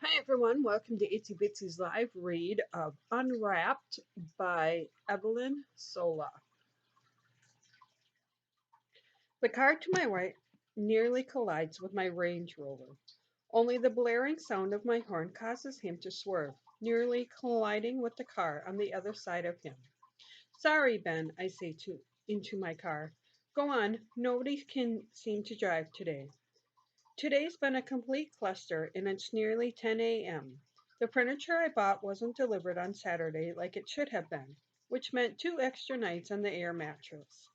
Hi everyone, welcome to Itsy Bitsy's live read of Unwrapped by Evelyn Sola. The car to my right nearly collides with my Range Rover. Only the blaring sound of my horn causes him to swerve, nearly colliding with the car on the other side of him. Sorry, Ben, I say into my car. Go on, nobody can seem to drive today. Today's been a complete cluster, and it's nearly 10 a.m. The furniture I bought wasn't delivered on Saturday like it should have been, which meant 2 extra nights on the air mattress.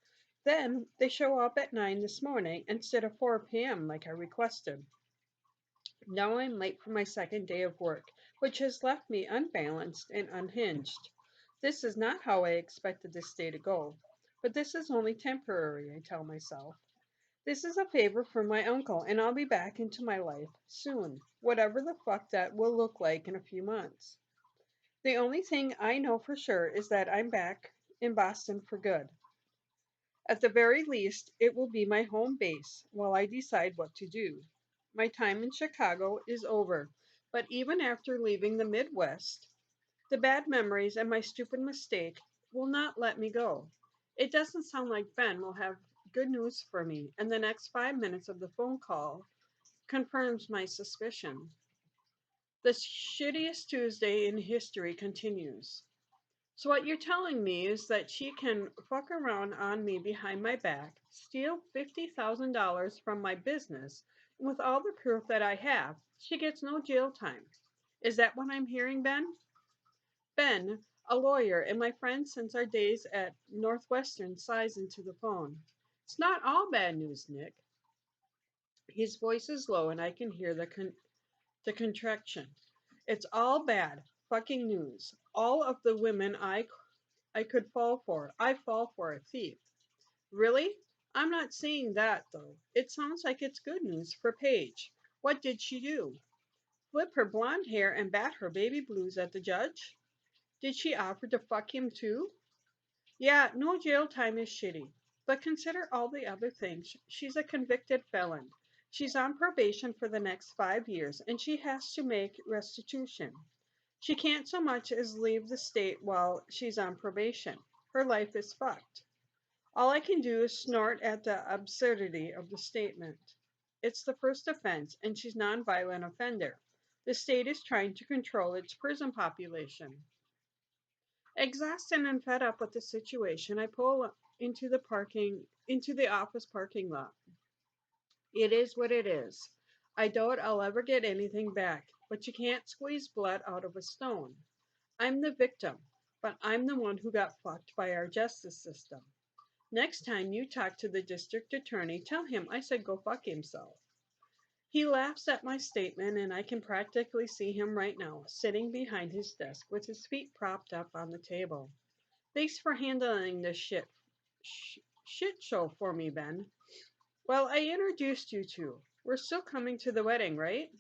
Then they show up at 9 this morning instead of 4 p.m. like I requested. Now I'm late for my second day of work, which has left me unbalanced and unhinged. This is not how I expected this day to go, but this is only temporary, I tell myself. This is a favor from my uncle, and I'll be back into my life soon, whatever the fuck that will look like in a few months. The only thing I know for sure is that I'm back in Boston for good. At the very least, it will be my home base while I decide what to do. My time in Chicago is over, but even after leaving the Midwest, the bad memories and my stupid mistake will not let me go. It doesn't sound like Ben will have good news for me, and the next 5 minutes of the phone call confirms my suspicion. The shittiest Tuesday in history continues. So, what you're telling me is that she can fuck around on me behind my back, steal $50,000 from my business, and with all the proof that I have, she gets no jail time. Is that what I'm hearing, Ben? Ben, a lawyer and my friend since our days at Northwestern, sighs into the phone. It's not all bad news, Nick. His voice is low and I can hear the contraction. It's all bad fucking news. All of the women I could fall for, I fall for a thief. Really? I'm not seeing that though. It sounds like it's good news for Paige. What did she do? Flip her blonde hair and bat her baby blues at the judge? Did she offer to fuck him too? Yeah, no jail time is shitty. But consider all the other things. She's a convicted felon. She's on probation for the next 5 years, and she has to make restitution. She can't so much as leave the state while she's on probation. Her life is fucked. All I can do is snort at the absurdity of the statement. It's the first offense, and she's non-violent offender. The state is trying to control its prison population. Exhausted and fed up with the situation, I pull into the office parking lot. It is what it is. I doubt I'll ever get anything back, but you can't squeeze blood out of a stone. I'm the victim, but I'm the one who got fucked by our justice system. Next time you talk to the district attorney, tell him I said go fuck himself. He laughs at my statement, and I can practically see him right now, sitting behind his desk with his feet propped up on the table. Thanks for handling this shit show for me, Ben. Well, I introduced you two. We're still coming to the wedding, right?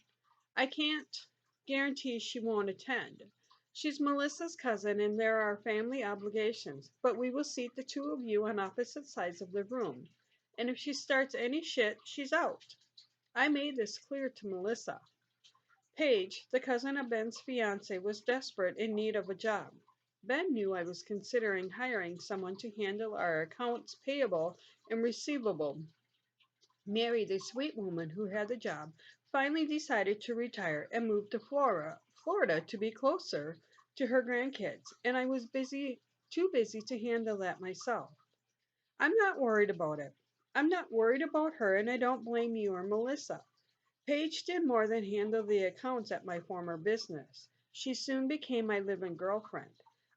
I can't guarantee she won't attend. She's Melissa's cousin and there are family obligations, but we will seat the two of you on opposite sides of the room. And if she starts any shit, she's out. I made this clear to Melissa. Paige, the cousin of Ben's fiance, was desperate in need of a job. Ben knew I was considering hiring someone to handle our accounts payable and receivable. Mary, the sweet woman who had the job, finally decided to retire and move to Florida to be closer to her grandkids, and I was too busy to handle that myself. I'm not worried about it. I'm not worried about her, and I don't blame you or Melissa. Paige did more than handle the accounts at my former business. She soon became my living girlfriend.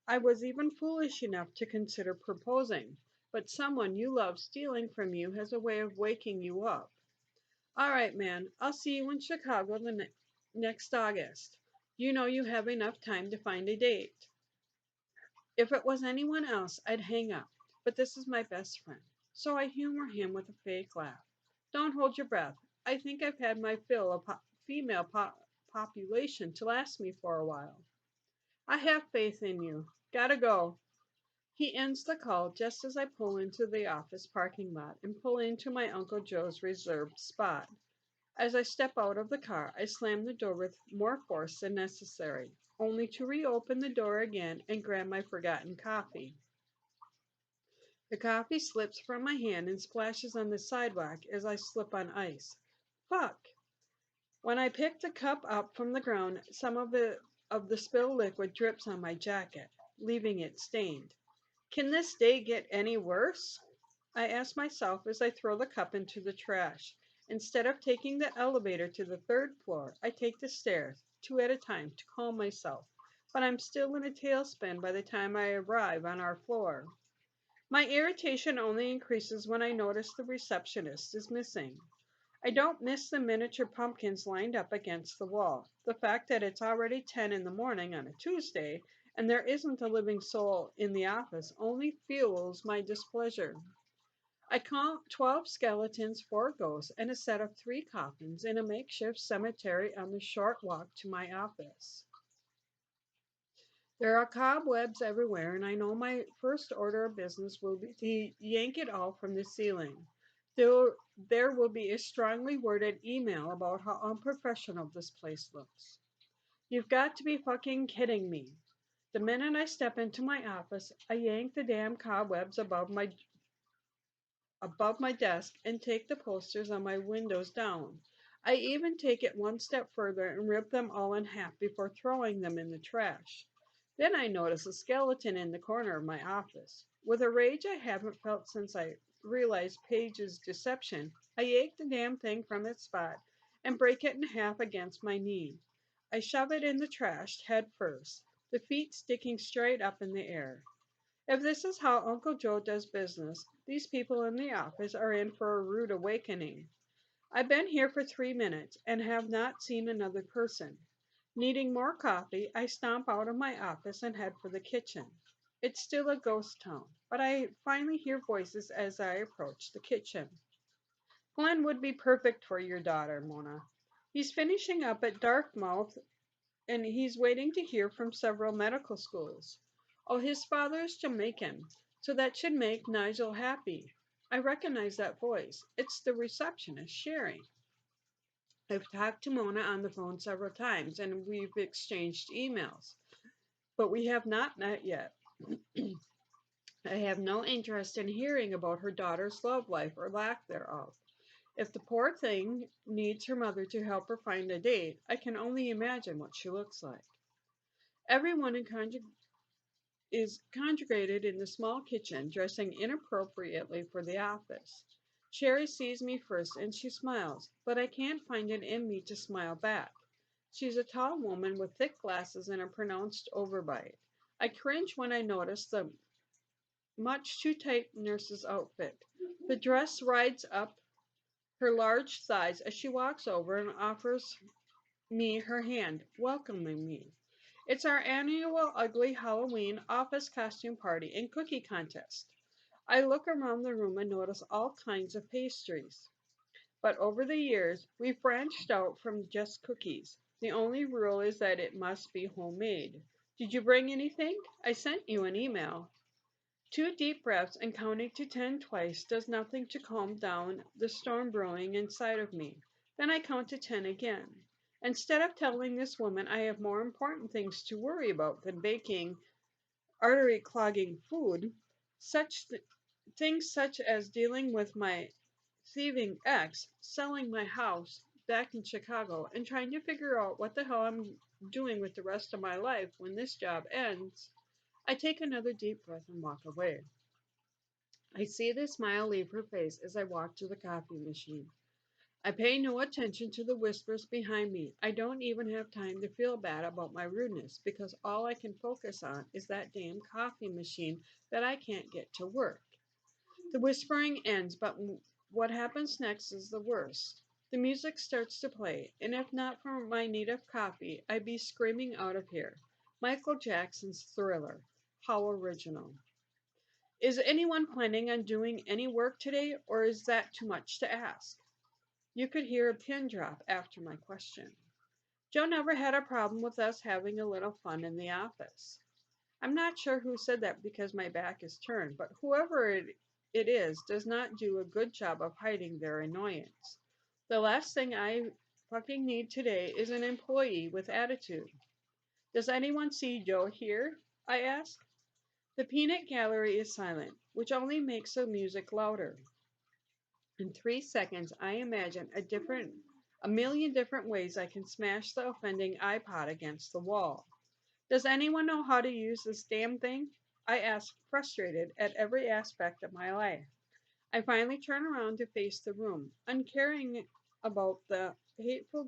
I was even foolish enough to consider proposing, but someone you love stealing from you has a way of waking you up. All right, man, I'll see you in Chicago next August. You know you have enough time to find a date. If it was anyone else, I'd hang up, but this is my best friend. So I humor him with a fake laugh. Don't hold your breath. I think I've had my fill of female population to last me for a while. I have faith in you. Gotta go. He ends the call just as I pull into the office parking lot and pull into my Uncle Joe's reserved spot. As I step out of the car, I slam the door with more force than necessary, only to reopen the door again and grab my forgotten coffee. The coffee slips from my hand and splashes on the sidewalk as I slip on ice. Fuck! When I pick the cup up from the ground, some of the spilled liquid drips on my jacket, leaving it stained. Can this day get any worse? I ask myself as I throw the cup into the trash. Instead of taking the elevator to the third floor, I take the stairs, two at a time, to calm myself. But I'm still in a tailspin by the time I arrive on our floor. My irritation only increases when I notice the receptionist is missing. I don't miss the miniature pumpkins lined up against the wall. The fact that it's already 10 in the morning on a Tuesday and there isn't a living soul in the office only fuels my displeasure. I count 12 skeletons, 4 ghosts, and a set of 3 coffins in a makeshift cemetery on the short walk to my office. There are cobwebs everywhere, and I know my first order of business will be to yank it all from the ceiling. There will be a strongly worded email about how unprofessional this place looks. You've got to be fucking kidding me. The minute I step into my office, I yank the damn cobwebs above my desk and take the posters on my windows down. I even take it one step further and rip them all in half before throwing them in the trash. Then I notice a skeleton in the corner of my office. With a rage I haven't felt since I realized Paige's deception, I yank the damn thing from its spot and break it in half against my knee. I shove it in the trash head first, the feet sticking straight up in the air. If this is how Uncle Joe does business, these people in the office are in for a rude awakening. I've been here for 3 minutes and have not seen another person. Needing more coffee, I stomp out of my office and head for the kitchen. It's still a ghost town, but I finally hear voices as I approach the kitchen. Glenn would be perfect for your daughter, Mona. He's finishing up at Dartmouth and he's waiting to hear from several medical schools. Oh, his father is Jamaican, so that should make Nigel happy. I recognize that voice. It's the receptionist, Sherry. I've talked to Mona on the phone several times and we've exchanged emails, but we have not met yet. I have no interest in hearing about her daughter's love life or lack thereof. If the poor thing needs her mother to help her find a date, I can only imagine what she looks like. Everyone is congregated in the small kitchen, dressing inappropriately for the office. Sherry sees me first and she smiles, but I can't find it in me to smile back. She's a tall woman with thick glasses and a pronounced overbite. I cringe when I notice the much too tight nurse's outfit. The dress rides up her large thighs as she walks over and offers me her hand, welcoming me. It's our annual ugly Halloween office costume party and cookie contest. I look around the room and notice all kinds of pastries. But over the years, we've branched out from just cookies. The only rule is that it must be homemade. Did you bring anything? I sent you an email. 2 deep breaths and counting to 10 twice does nothing to calm down the storm brewing inside of me. Then I count to 10 again. Instead of telling this woman I have more important things to worry about than baking artery clogging food, things such as dealing with my thieving ex, selling my house back in Chicago, and trying to figure out what the hell I'm doing with the rest of my life when this job ends, I take another deep breath and walk away. I see the smile leave her face as I walk to the coffee machine. I pay no attention to the whispers behind me. I don't even have time to feel bad about my rudeness because all I can focus on is that damn coffee machine that I can't get to work. The whispering ends, but what happens next is the worst. The music starts to play, and if not for my need of coffee, I'd be screaming out of here. Michael Jackson's Thriller. How original. Is anyone planning on doing any work today, or is that too much to ask? You could hear a pin drop after my question. Joe never had a problem with us having a little fun in the office. I'm not sure who said that because my back is turned, but whoever it is does not do a good job of hiding their annoyance. The last thing I fucking need today is an employee with attitude. Does anyone see Joe here? I ask. The peanut gallery is silent, which only makes the music louder. In 3 seconds, I imagine a million different ways I can smash the offending iPod against the wall. Does anyone know how to use this damn thing? I ask, frustrated at every aspect of my life. I finally turn around to face the room, uncaring about the hateful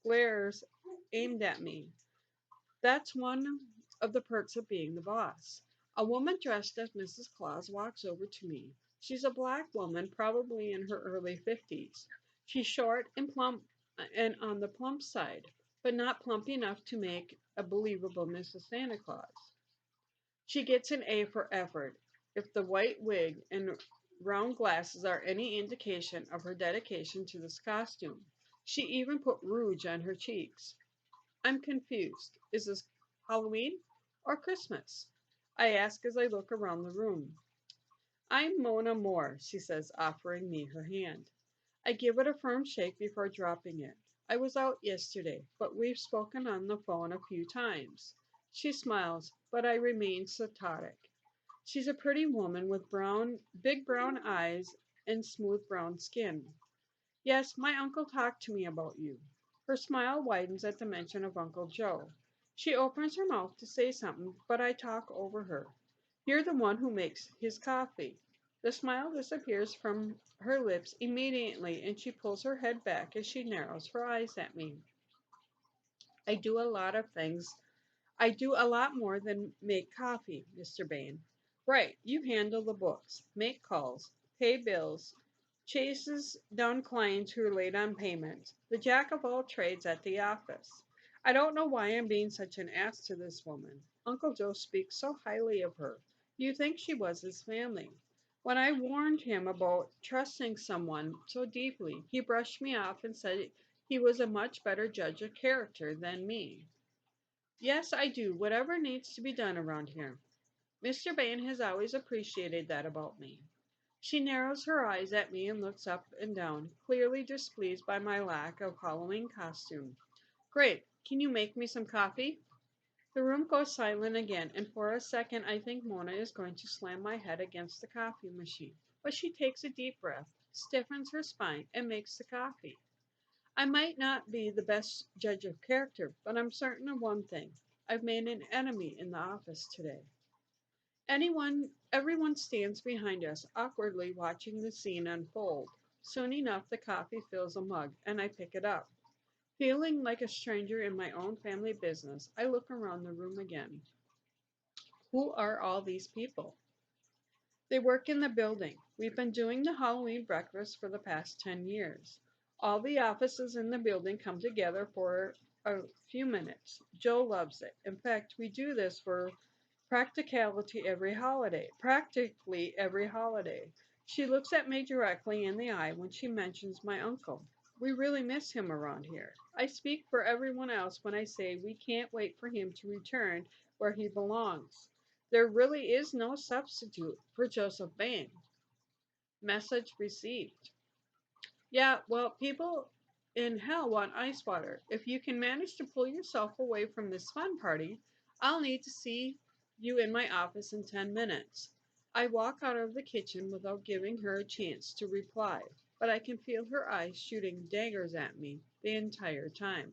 glares aimed at me. That's one of the perks of being the boss. A woman dressed as Mrs. Claus walks over to me. She's a black woman, probably in her early 50s. She's short and plump and on the plump side, but not plump enough to make a believable Mrs. Santa Claus. She gets an A for effort, if the white wig and round glasses are any indication of her dedication to this costume. She even put rouge on her cheeks. I'm confused. Is this Halloween or Christmas? I ask as I look around the room. I'm Mona Moore, she says, offering me her hand. I give it a firm shake before dropping it. I was out yesterday, but we've spoken on the phone a few times. She smiles, but I remain psychotic. She's a pretty woman with big brown eyes and smooth brown skin. Yes, my uncle talked to me about you. Her smile widens at the mention of Uncle Joe. She opens her mouth to say something, but I talk over her. You're the one who makes his coffee. The smile disappears from her lips immediately, and she pulls her head back as she narrows her eyes at me. I do a lot of things I do a lot more than make coffee, Mr. Bain. Right, you handle the books, make calls, pay bills, chases down clients who are late on payments, the jack of all trades at the office. I don't know why I'm being such an ass to this woman. Uncle Joe speaks so highly of her. You think she was his family. When I warned him about trusting someone so deeply, he brushed me off and said he was a much better judge of character than me. Yes, I do, whatever needs to be done around here. Mr. Bain has always appreciated that about me. She narrows her eyes at me and looks up and down, clearly displeased by my lack of Halloween costume. Great, can you make me some coffee? The room goes silent again, and for a second I think Mona is going to slam my head against the coffee machine. But she takes a deep breath, stiffens her spine, and makes the coffee. I might not be the best judge of character, but I'm certain of one thing. I've made an enemy in the office today. Everyone stands behind us, awkwardly watching the scene unfold. Soon enough, the coffee fills a mug, and I pick it up. Feeling like a stranger in my own family business, I look around the room again. Who are all these people? They work in the building. We've been doing the Halloween breakfast for the past 10 years. All the offices in the building come together for a few minutes. Joe loves it. In fact, we do this for practically every holiday. She looks at me directly in the eye when she mentions my uncle. We really miss him around here. I speak for everyone else when I say we can't wait for him to return where he belongs. There really is no substitute for Joseph Bain. Message received. Yeah, well, people in hell want ice water. If you can manage to pull yourself away from this fun party, I'll need to see you in my office in 10 minutes. I walk out of the kitchen without giving her a chance to reply, but I can feel her eyes shooting daggers at me the entire time.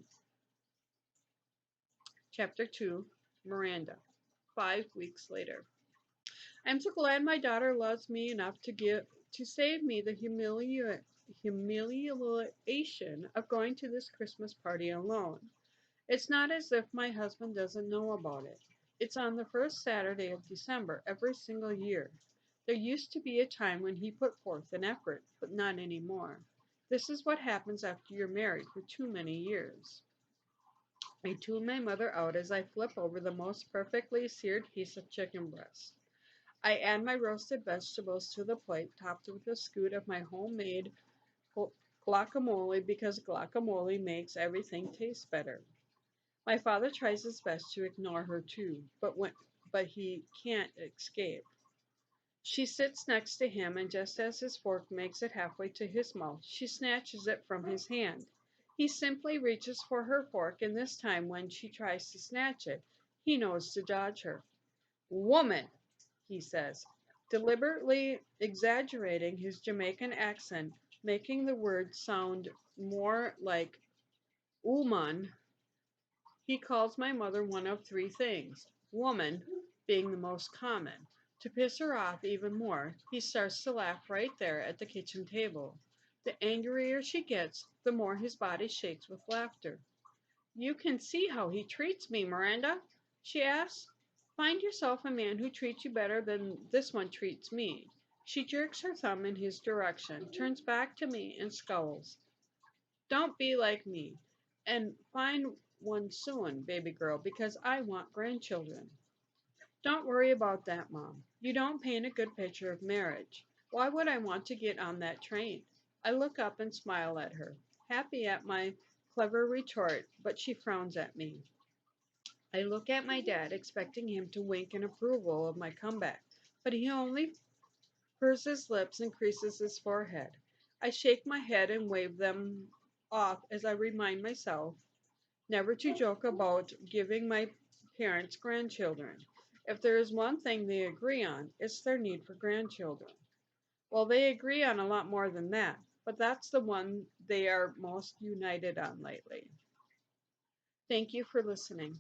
Chapter 2, Miranda. 5 weeks later. I'm so glad my daughter loves me enough to save me the humiliation of going to this Christmas party alone. It's not as if my husband doesn't know about it. It's on the first Saturday of December every single year. There used to be a time when he put forth an effort, but not anymore. This is what happens after you're married for too many years. I tune my mother out as I flip over the most perfectly seared piece of chicken breast. I add my roasted vegetables to the plate, topped with a scoop of my homemade guacamole because guacamole makes everything taste better. My father tries his best to ignore her too, but he can't escape. She sits next to him, and just as his fork makes it halfway to his mouth, she snatches it from his hand. He simply reaches for her fork, and this time, when she tries to snatch it, he knows to dodge her. Woman, he says, deliberately exaggerating his Jamaican accent, making the word sound more like woman. He calls my mother one of three things, woman being the most common. To piss her off even more, he starts to laugh right there at the kitchen table. The angrier she gets, the more his body shakes with laughter. You can see how he treats me, Miranda, she asks. Find yourself a man who treats you better than this one treats me. She jerks her thumb in his direction, turns back to me, and scowls. Don't be like me. And find one soon, baby girl, because I want grandchildren. Don't worry about that, Mom. You don't paint a good picture of marriage. Why would I want to get on that train? I look up and smile at her, happy at my clever retort, but she frowns at me. I look at my dad, expecting him to wink in approval of my comeback, but he only purses his lips and creases his forehead. I shake my head and wave them off as I remind myself never to joke about giving my parents grandchildren. If there is one thing they agree on, it's their need for grandchildren. Well, they agree on a lot more than that, but that's the one they are most united on lately. Thank you for listening.